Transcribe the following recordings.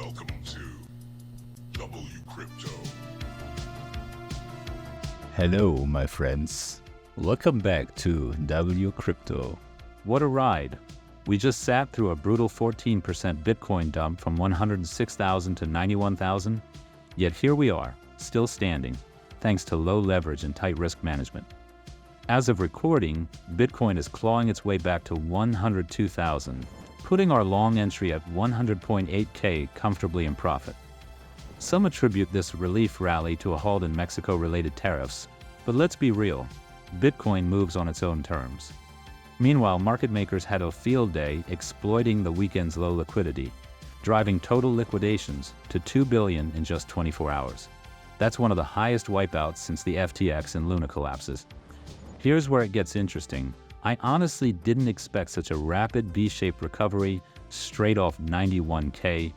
Welcome to WCrypto. Hello, my friends. Welcome back to WCrypto. What a ride. We just sat through a brutal 14% Bitcoin dump from 106,000 to 91,000, yet here we are, still standing, thanks to low leverage and tight risk management. As of recording, Bitcoin is clawing its way back to 102,000, putting our long entry at 100.8K comfortably in profit. Some attribute this relief rally to a halt in Mexico-related tariffs, but let's be real, Bitcoin moves on its own terms. Meanwhile, market makers had a field day exploiting the weekend's low liquidity, driving total liquidations to $2 billion in just 24 hours. That's one of the highest wipeouts since the FTX and Luna collapses. Here's where it gets interesting. I honestly didn't expect such a rapid V-shaped recovery straight off 91K,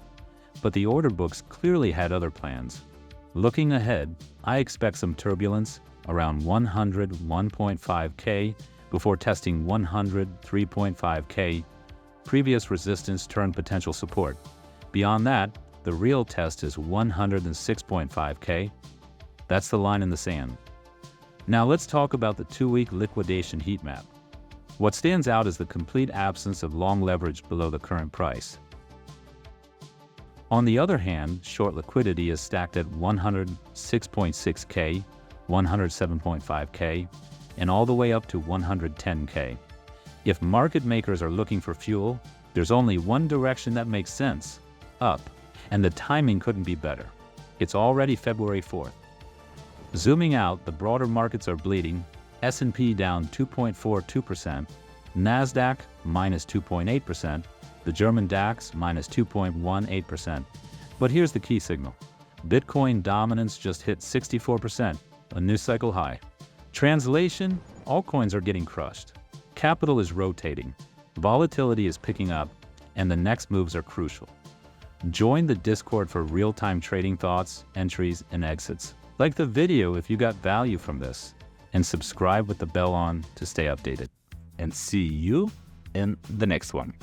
but the order books clearly had other plans. Looking ahead, I expect some turbulence around 101.5K before testing 103.5K. Previous resistance turned potential support. Beyond that, the real test is 106.5K. That's the line in the sand. Now let's talk about the 2-week liquidation heat map. What stands out is the complete absence of long leverage below the current price. On the other hand, short liquidity is stacked at 106.6K, 107.5K, and all the way up to 110K. If market makers are looking for fuel, there's only one direction that makes sense: up. And the timing couldn't be better. It's already February 4th. Zooming out, the broader markets are bleeding. S&P down 2.42%, NASDAQ minus 2.8%, the German DAX minus 2.18%. But here's the key signal. Bitcoin dominance just hit 64%, a new cycle high. Translation, altcoins are getting crushed. Capital is rotating, volatility is picking up, and the next moves are crucial. Join the Discord for real-time trading thoughts, entries, and exits. Like the video if you got value from this, and subscribe with the bell on to stay updated. And see you in the next one.